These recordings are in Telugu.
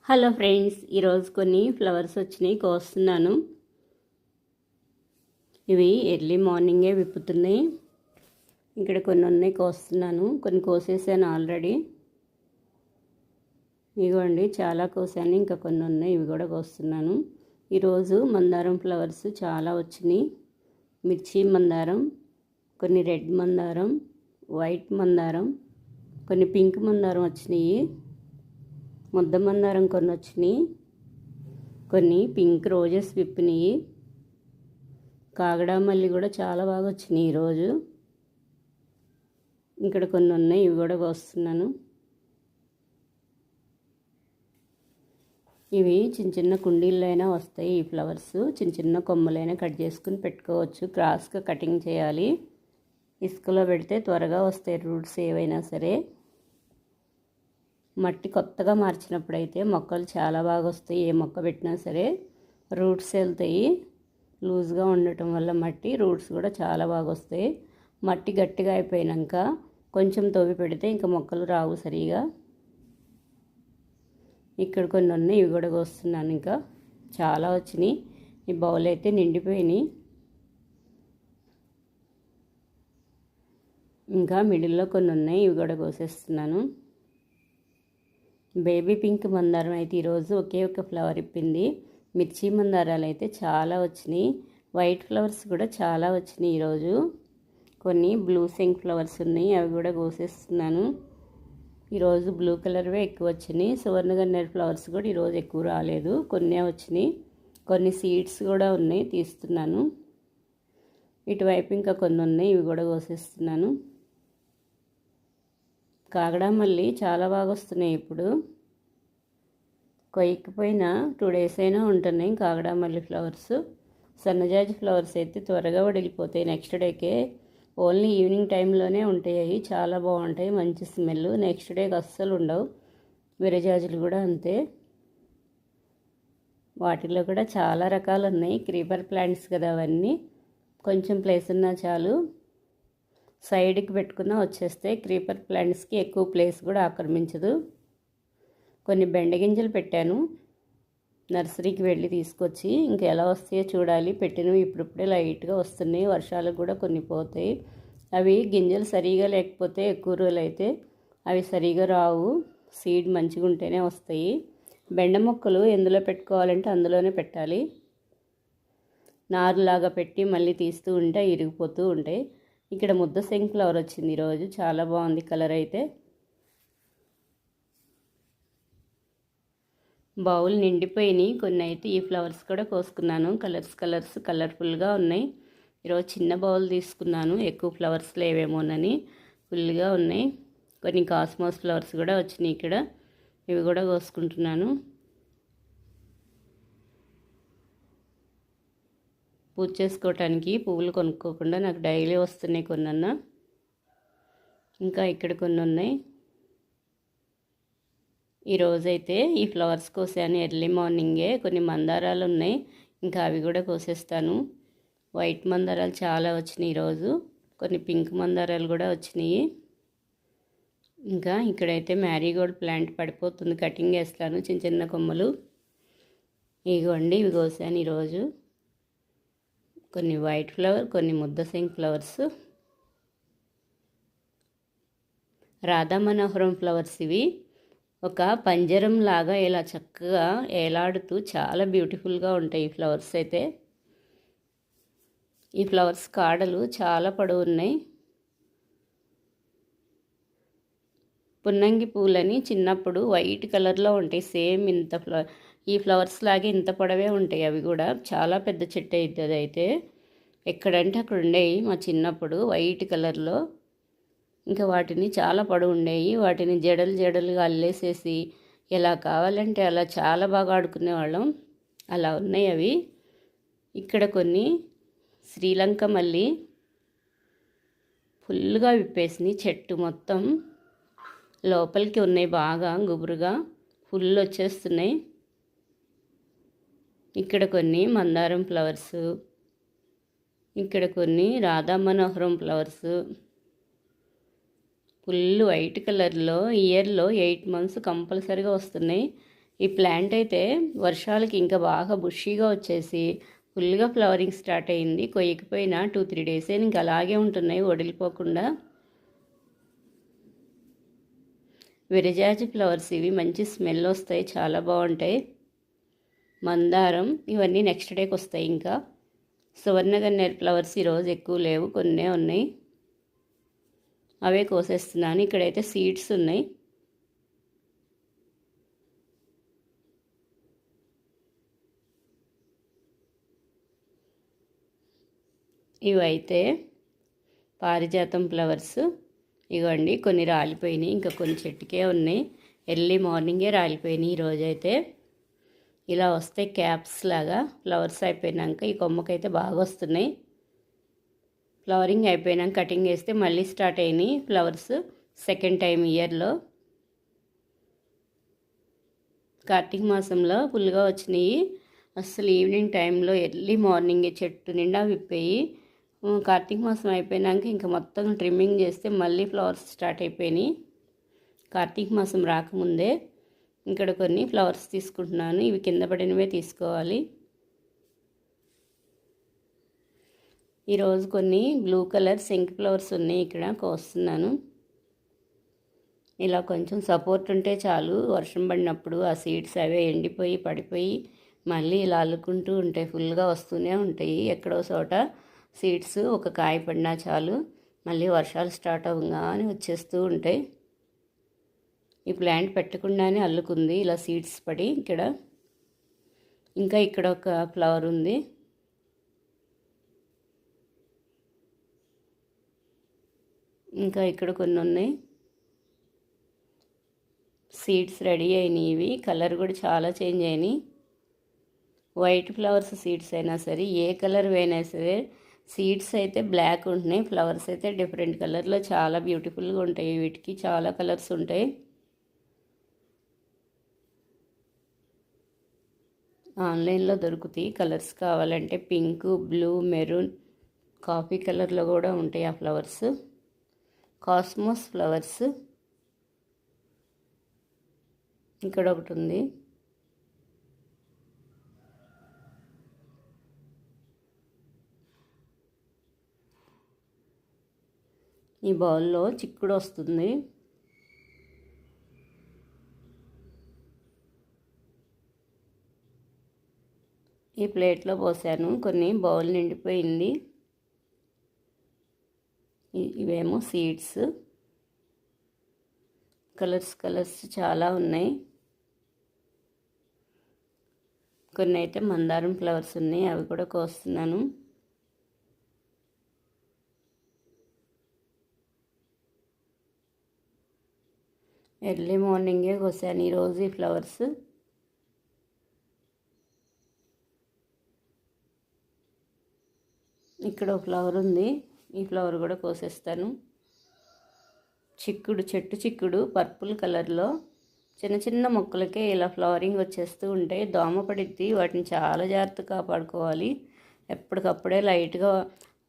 హలో ఫ్రెండ్స్, ఈరోజు కొన్ని ఫ్లవర్స్ వచ్చినాయి, కోస్తున్నాను. ఇవి ఎర్లీ మార్నింగే విప్పుతున్నాయి. ఇక్కడ కొన్ని ఉన్నాయి, కోస్తున్నాను. కొన్ని కోసేసాను ఆల్రెడీ. ఇదిగోండి, చాలా కోసాను, ఇంకా కొన్ని ఉన్నాయి, ఇవి కూడా కోస్తున్నాను. ఈరోజు మందారం ఫ్లవర్స్ చాలా వచ్చినాయి. మిర్చి మందారం, కొన్ని రెడ్ మందారం, వైట్ మందారం, కొన్ని పింక్ మందారం వచ్చినాయి. ముద్ద మందారం కొన్ని వచ్చినాయి. కొన్ని పింక్ రోజెస్ విప్పినాయి. కాగడా మల్లి కూడా చాలా బాగా వచ్చినాయి ఈరోజు. ఇక్కడ కొన్ని ఉన్నాయి, ఇవి కూడా కోస్తున్నాను. ఇవి చిన్న చిన్న కుండీల్లో అయినా వస్తాయి. ఈ ఫ్లవర్స్ చిన్న చిన్న కొమ్మలైనా కట్ చేసుకుని పెట్టుకోవచ్చు. క్రాస్గా కటింగ్ చేయాలి. ఇసుకలో పెడితే త్వరగా వస్తాయి రూట్స్ ఏవైనా సరే. మట్టి కొత్తగా మార్చినప్పుడైతే మొక్కలు చాలా బాగా వస్తాయి. ఏ మొక్క పెట్టినా సరే రూట్స్ వెళ్తాయి. లూజ్గా ఉండటం వల్ల మట్టి రూట్స్ కూడా చాలా బాగా వస్తాయి. మట్టి గట్టిగా అయిపోయాక కొంచెం తవ్వి పెడితే ఇంకా మొక్కలు రావు సరిగా. ఇక్కడ కొన్ని ఉన్నాయి, ఇవి కూడా కోస్తున్నాను. ఇంకా చాలా వచ్చినాయి. ఈ బౌల్ అయితే నిండిపోయినాయి. ఇంకా మిడిల్లో కొన్ని ఉన్నాయి, ఇవి కూడా కోసేస్తున్నాను. బేబీ పింక్ మందారం అయితే ఈరోజు ఒకే ఒక ఫ్లవర్ ఇప్పింది. మిర్చి మందారాలు అయితే చాలా వచ్చినాయి. వైట్ ఫ్లవర్స్ కూడా చాలా వచ్చినాయి ఈరోజు. కొన్ని బ్లూ సింక్ ఫ్లవర్స్ ఉన్నాయి, అవి కూడా కోసేస్తున్నాను. ఈరోజు బ్లూ కలర్వే ఎక్కువ వచ్చినాయి. సువర్ణగన్నేరు ఫ్లవర్స్ కూడా ఈరోజు ఎక్కువ రాలేదు, కొన్నే వచ్చినాయి. కొన్ని సీడ్స్ కూడా ఉన్నాయి, తీస్తున్నాను. ఇటువైపు ఇంకా కొన్ని ఉన్నాయి, ఇవి కూడా కోసేస్తున్నాను. కాగడా మల్లి చాలా బాగా వస్తున్నాయి ఇప్పుడు. కొయ్యకపోయినా 2 days అయినా ఉంటున్నాయి కాగడా మల్లి ఫ్లవర్స్. సన్నజాజి ఫ్లవర్స్ అయితే త్వరగా వడిలిపోతాయి నెక్స్ట్ డేకే. ఓన్లీ ఈవినింగ్ టైంలోనే ఉంటాయి, చాలా బాగుంటాయి, మంచి స్మెల్. నెక్స్ట్ డేకి అస్సలు ఉండవు. విరజాజులు కూడా అంతే. వాటిలో కూడా చాలా రకాలు ఉన్నాయి. క్రీపర్ ప్లాంట్స్ కదా అవన్నీ. కొంచెం ప్లేస్ ఉన్నా చాలు, సైడ్కి పెట్టుకున్నా వచ్చేస్తే. క్రీపర్ ప్లాంట్స్కి ఎక్కువ ప్లేస్ కూడా ఆక్రమించదు. కొన్ని బెండగింజలు పెట్టాను, నర్సరీకి వెళ్ళి తీసుకొచ్చి. ఇంకా ఎలా వస్తాయో చూడాలి. పెట్టినవి ఇప్పుడిప్పుడే లైట్గా వస్తున్నాయి. వర్షాలకు కూడా కొన్ని పోతాయి. అవి గింజలు సరిగా లేకపోతే ఎక్కువ రోజులు అయితే అవి సరిగా రావు. సీడ్ మంచిగా ఉంటేనే వస్తాయి. బెండ మొక్కలు ఎందులో పెట్టుకోవాలంటే అందులోనే పెట్టాలి. నారులాగా పెట్టి మళ్ళీ తీస్తూ ఉంటే ఇరిగిపోతూ ఉంటాయి. ఇక్కడ ముద్ద సింక్ ఫ్లవర్ వచ్చింది ఈరోజు, చాలా బాగుంది కలర్ అయితే. బౌల్ నిండిపోయినాయి. కొన్ని అయితే ఈ ఫ్లవర్స్ కూడా కోసుకున్నాను. కలర్ఫుల్గా ఉన్నాయి. ఈరోజు చిన్న బౌల్ తీసుకున్నాను, ఎక్కువ ఫ్లవర్స్ లేవేమోనని. ఫుల్గా ఉన్నాయి. కొన్ని కాస్మోస్ ఫ్లవర్స్ కూడా వచ్చినాయి ఇక్కడ, ఇవి కూడా కోసుకుంటున్నాను. పూజ చేసుకోవటానికి పువ్వులు కొనుక్కోకుండా నాకు డైలీ వస్తున్నాయి కొన్నన్నా. ఇంకా ఇక్కడ కొన్ని ఉన్నాయి. ఈరోజైతే ఈ ఫ్లవర్స్ కోసాను ఎర్లీ మార్నింగే. కొన్ని మందారాలు ఉన్నాయి, ఇంకా అవి కూడా కోసేస్తాను. వైట్ మందారాలు చాలా వచ్చినాయి ఈరోజు. కొన్ని పింక్ మందారాలు కూడా వచ్చినాయి. ఇంకా ఇక్కడైతే మ్యారీగోల్డ్ ప్లాంట్ పడిపోతుంది, కటింగ్ వేస్తాను. చిన్న చిన్న కొమ్మలు ఇగోండి, ఇవి కోసాను ఈరోజు. కొన్ని వైట్ ఫ్లవర్, కొన్ని ముద్ద సింక్ ఫ్లవర్స్. రాధా మనోహరం ఫ్లవర్స్ ఇవి. ఒక పంజరం లాగా ఇలా చక్కగా ఏలాడుతూ చాలా బ్యూటిఫుల్గా ఉంటాయి ఈ ఫ్లవర్స్ అయితే. ఈ ఫ్లవర్స్ కాడలు చాలా పొడవు ఉన్నాయి. పున్నంగి పూలని చిన్నప్పుడు వైట్ కలర్లో ఉంటాయి, సేమ్ ఇంత ఈ ఫ్లవర్స్ లాగే ఇంత పొడవే ఉంటాయి. అవి కూడా చాలా పెద్ద చెట్టు అవుతుంది. అదైతే ఎక్కడంటే అక్కడ ఉండేవి మా చిన్నప్పుడు వైట్ కలర్లో. ఇంకా వాటిని చాలా పొడవు ఉండేవి. వాటిని జడలుగా అల్లేసేసి ఎలా కావాలంటే అలా చాలా బాగా ఆడుకునేవాళ్ళం. అలా ఉన్నాయి అవి. ఇక్కడ కొన్ని శ్రీలంక మల్లి ఫుల్గా విప్పేసినాయి. చెట్టు మొత్తం లోపలికి ఉన్నాయి, బాగా గుబురుగా ఫుల్ వచ్చేస్తున్నాయి. ఇక్కడ కొన్ని మందారం ఫ్లవర్స్, ఇక్కడ కొన్ని రాధా మనోహరం ఫ్లవర్స్. ఫుల్ వైట్ కలర్లో ఇయర్లో 8 months కంపల్సరీగా వస్తున్నాయి. ఈ ప్లాంట్ అయితే వర్షాలకి ఇంకా బాగా బుషీగా వచ్చేసి ఫుల్గా ఫ్లవరింగ్ స్టార్ట్ అయింది. కొయ్యకపోయినా 2-3 డేస్ ఇంకా అలాగే ఉంటున్నాయి వడిలిపోకుండా. విరజాజి ఫ్లవర్స్ ఇవి మంచి స్మెల్ వస్తాయి, చాలా బాగుంటాయి. మందారం ఇవన్నీ నెక్స్ట్ డేకి వస్తాయి. ఇంకా సువర్ణగన్నేరు ఫ్లవర్స్ ఈరోజు ఎక్కువ లేవు, కొన్నే ఉన్నాయి, అవే కోసేస్తున్నాను. ఇక్కడైతే సీడ్స్ ఉన్నాయి. ఇవైతే పారిజాతం ఫ్లవర్స్. ఇవ్వండి, కొన్ని రాలిపోయినాయి, ఇంకా కొన్ని చెట్టుకే ఉన్నాయి. ఎర్లీ మార్నింగే రాలిపోయినాయి. ఈరోజైతే ఇలా వస్తాయి క్యాప్స్ లాగా. ఫ్లవర్స్ అయిపోయినాక ఈ కొమ్మకైతే బాగా వస్తున్నాయి. ఫ్లవరింగ్ అయిపోయినాక కటింగ్ వేస్తే మళ్ళీ స్టార్ట్ అయినాయి ఫ్లవర్స్ సెకండ్ టైం ఇయర్లో. కార్తీక మాసంలో ఫుల్గా వచ్చినాయి. అసలు ఈవినింగ్ టైంలో ఎర్లీ మార్నింగే చెట్టు నిండా విప్పాయి. కార్తీక మాసం అయిపోయినాక ఇంకా మొత్తం ట్రిమ్మింగ్ చేస్తే మళ్ళీ ఫ్లవర్స్ స్టార్ట్ అయిపోయినాయి. కార్తీక మాసం రాకముందే ఇక్కడ కొన్ని ఫ్లవర్స్ తీసుకుంటున్నాను. ఇవి కింద పడినవే తీసుకోవాలి. ఈరోజు కొన్ని బ్లూ కలర్ సింక్ ఫ్లవర్స్ ఉన్నాయి, ఇక్కడ కోస్తున్నాను. ఇలా కొంచెం సపోర్ట్ ఉంటే చాలు, వర్షం పడినప్పుడు ఆ సీడ్స్ అవే ఎండిపోయి పడిపోయి మళ్ళీ ఇలా అల్లుకుంటూ ఉంటాయి, ఫుల్గా వస్తూనే ఉంటాయి. ఎక్కడో చోట సీడ్స్ ఒక కాయ పడినా చాలు, మళ్ళీ వర్షాలు స్టార్ట్ అవ్వగానే వచ్చేస్తూ ఉంటాయి. ఈ ప్లాంట్ పెట్టకుండానే అల్లుకుంది ఇలా సీడ్స్ పడి. ఇంకా ఇక్కడ ఒక ఫ్లవర్ ఉంది. ఇంకా ఇక్కడ కొన్ని ఉన్నాయి. సీడ్స్ రెడీ అయినాయి. ఇవి కలర్ కూడా చాలా చేంజ్ అయినాయి. వైట్ ఫ్లవర్స్ సీడ్స్ అయినా సరే, ఏ కలర్ అయినా సరే, సీడ్స్ అయితే బ్లాక్ ఉంటున్నాయి, ఫ్లవర్స్ అయితే డిఫరెంట్ కలర్లో చాలా బ్యూటిఫుల్గా ఉంటాయి. వీటికి చాలా కలర్స్ ఉంటాయి. ఆన్లైన్లో దొరుకుతాయి కలర్స్ కావాలంటే. పింక్, బ్లూ, మెరూన్, కాఫీ కలర్లో కూడా ఉంటాయి ఆ ఫ్లవర్స్. కాస్మోస్ ఫ్లవర్స్ ఇక్కడ ఒకటి ఉంది. ఈ బౌల్లో చిక్కుడు వస్తుంది. ఈ ప్లేట్లో పోసాను, కొన్ని బౌల్ నిండిపోయింది. ఇవేమో సీడ్స్. కలర్స్ చాలా ఉన్నాయి. కొన్ని అయితే మందారం ఫ్లవర్స్ ఉన్నాయి, అవి కూడా కోస్తున్నాను. ఎర్లీ మార్నింగే కోసాను ఈరోజు ఈ ఫ్లవర్స్. ఇక్కడ ఒక ఫ్లవర్ ఉంది, ఈ ఫ్లవర్ కూడా కోసేస్తాను. చెట్టు చిక్కుడు పర్పుల్ కలర్లో చిన్న చిన్న మొక్కలకే ఇలా ఫ్లవరింగ్ వచ్చేస్తూ ఉంటాయి. దోమ పడిద్ది, వాటిని చాలా జాగ్రత్తగా కాపాడుకోవాలి. ఎప్పటికప్పుడే లైట్గా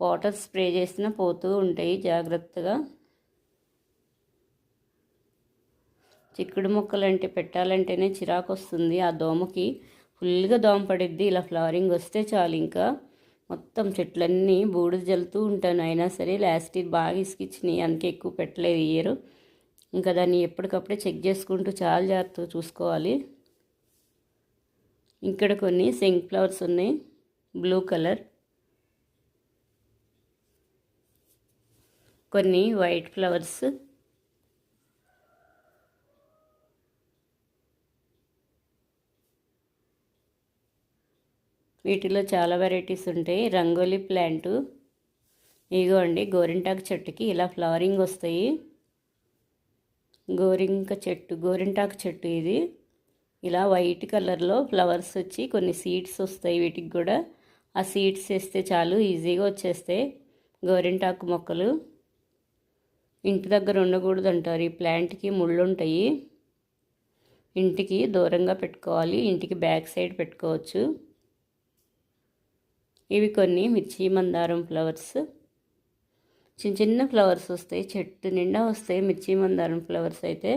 వాటర్ స్ప్రే చేసినా పోతూ ఉంటాయి జాగ్రత్తగా. చిక్కుడు మొక్కలంటే పెట్టాలంటేనే చిరాకు వస్తుంది. ఆ దోమకి ఫుల్గా దోమ పడిద్ది. ఇలా ఫ్లవరింగ్ వస్తే చాలు, ఇంకా మొత్తం చెట్లన్నీ బూడిద జల్లుతూ ఉంటాను. అయినా సరే లాస్ట్ ఇయర్ బాగా ఇసుకిచ్చినాయి, అందుకే ఎక్కువ పెట్టలేదు ఈ ఇయర్. ఇంకా దాన్ని ఎప్పటికప్పుడే చెక్ చేసుకుంటూ చాలా జాగ్రత్తగా చూసుకోవాలి. ఇక్కడ కొన్ని సింక్ ఫ్లవర్స్ ఉన్నాయి, బ్లూ కలర్. కొన్ని వైట్ ఫ్లవర్స్. వీటిలో చాలా వెరైటీస్ ఉంటాయి. రంగోలీ ప్లాంటు. ఇగోండి, గోరింటాకు చెట్టుకి ఇలా ఫ్లవరింగ్ వస్తాయి. గోరింటాకు చెట్టు ఇది. ఇలా వైట్ కలర్లో ఫ్లవర్స్ వచ్చి కొన్ని సీడ్స్ వస్తాయి వీటికి కూడా. ఆ సీడ్స్ వేస్తే చాలు, ఈజీగా వచ్చేస్తాయి గోరింటాకు మొక్కలు. ఇంటి దగ్గర ఉండకూడదు అంటారు, ఈ ప్లాంట్కి ముళ్ళు ఉంటాయి. ఇంటికి దూరంగా పెట్టుకోవాలి, ఇంటికి బ్యాక్ సైడ్ పెట్టుకోవచ్చు. ఇవి కొన్ని మిర్చి మందారం ఫ్లవర్స్. చిన్న ఫ్లవర్స్ వస్తాయి, చెట్టు నిండా వస్తాయి. మిర్చి మందారం ఫ్లవర్స్ అయితే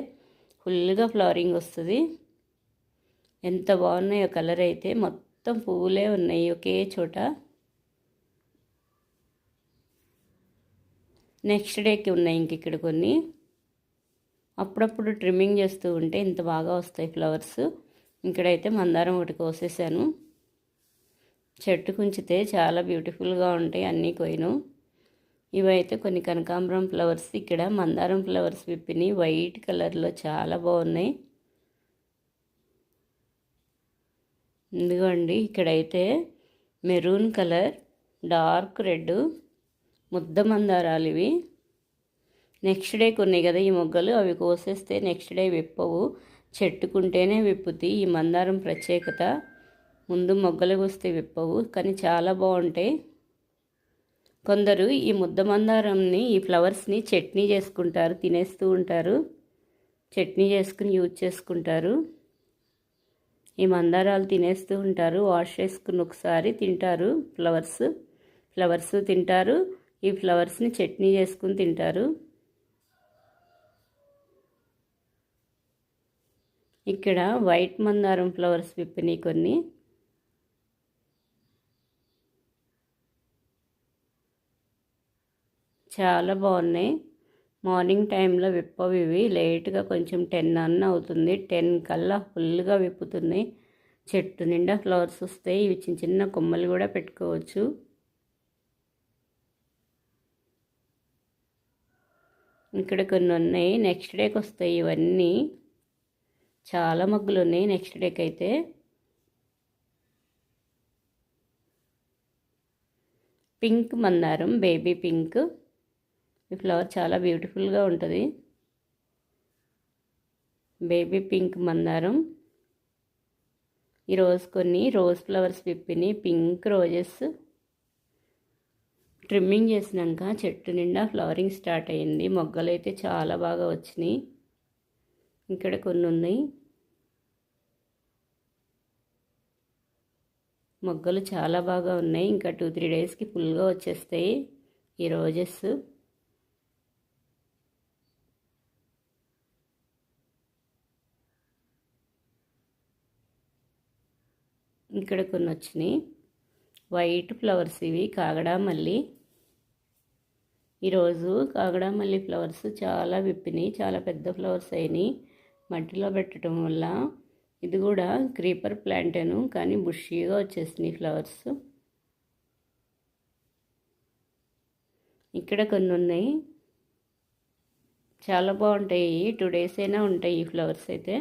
ఫుల్గా ఫ్లవరింగ్ వస్తుంది. ఎంత బాగున్నాయో కలర్ అయితే, మొత్తం పువ్వులే ఉన్నాయి ఒకే చోట. నెక్స్ట్ డేకి ఉన్నాయి ఇంక ఇక్కడ కొన్ని. అప్పుడప్పుడు ట్రిమ్మింగ్ చేస్తూ ఉంటే ఇంత బాగా వస్తాయి ఫ్లవర్స్. ఇక్కడైతే మందారం ఒకటి కోసేసాను. చెట్టు కుంచితే చాలా బ్యూటిఫుల్గా ఉంటాయి అన్నీ కొయ్యను. ఇవైతే కొన్ని కనకాంబరం ఫ్లవర్స్. ఇక్కడ మందారం ఫ్లవర్స్ విప్పిని వైట్ కలర్లో చాలా బాగున్నాయి. ఇదిగోండి ఇక్కడైతే మెరూన్ కలర్, డార్క్ రెడ్ ముద్ద మందారాలు ఇవి. నెక్స్ట్ డే ఉన్నాయి కదా ఈ మొగ్గలు, అవి కోసేస్తే నెక్స్ట్ డే విప్పవు, చెట్టుకుంటేనే విప్పుతాయి. ఈ మందారం ప్రత్యేకత. ముందు మొగ్గలకు వస్తే విప్పవు, కానీ చాలా బాగుంటాయి. కొందరు ఈ ముద్ద మందారంని, ఈ ఫ్లవర్స్ని చట్నీ చేసుకుంటారు, తినేస్తూ ఉంటారు. చట్నీ చేసుకుని యూజ్ చేసుకుంటారు. ఈ మందారాలు తినేస్తూ ఉంటారు, వాష్ చేసుకుని ఒకసారి తింటారు. ఫ్లవర్స్ తింటారు. ఈ ఫ్లవర్స్ని చట్నీ చేసుకుని తింటారు. ఇక్కడ వైట్ మందారం ఫ్లవర్స్ విప్పినాయి కొన్ని. చాలా బాగున్నాయి. మార్నింగ్ టైంలో విప్పవి ఇవి. లేట్గా కొంచెం 10 అన్న అవుతుంది. 10 కల్లా ఫుల్గా విప్పుతున్నాయి. చెట్టు నిండా ఫ్లవర్స్ వస్తాయి. ఇవి చిన్న చిన్న కొమ్మలు కూడా పెట్టుకోవచ్చు. ఇక్కడ కొన్ని ఉన్నాయి, నెక్స్ట్ డేకి వస్తాయి ఇవన్నీ. చాలా మొగ్గలు ఉన్నాయి నెక్స్ట్ డేకి అయితే. పింక్ మందారం, బేబీ పింక్. ఈ ఫ్లవర్ చాలా బ్యూటిఫుల్గా ఉంటుంది. బేబీ పింక్ మందారం. ఈరోజు కొన్ని రోజ్ ఫ్లవర్స్ విప్పిని, పింక్ రోజెస్. ట్రిమ్మింగ్ చేసినాక చెట్టు నిండా ఫ్లవరింగ్ స్టార్ట్ అయ్యింది. మొగ్గలు అయితే చాలా బాగా వచ్చినాయి. ఇక్కడ కొన్ని ఉన్నాయి. మొగ్గలు చాలా బాగా ఉన్నాయి. ఇంకా 2-3 డేస్కి ఫుల్గా వచ్చేస్తాయి ఈ రోజెస్. ఇక్కడ కొన్ని వచ్చినాయి వైట్ ఫ్లవర్స్. ఇవి కాగడా మల్లి. ఈరోజు కాగడా మల్లి ఫ్లవర్స్ చాలా విప్పినాయి, చాలా పెద్ద ఫ్లవర్స్ అయినాయి మట్టిలో పెట్టడం వల్ల. ఇది కూడా క్రీపర్ ప్లాంటేను, కానీ బుషీగా వచ్చేసినాయి ఫ్లవర్స్. ఇక్కడ కొన్ని ఉన్నాయి, చాలా బాగుంటాయి. 2 డేస్ అయినా ఉంటాయి ఈ ఫ్లవర్స్ అయితే.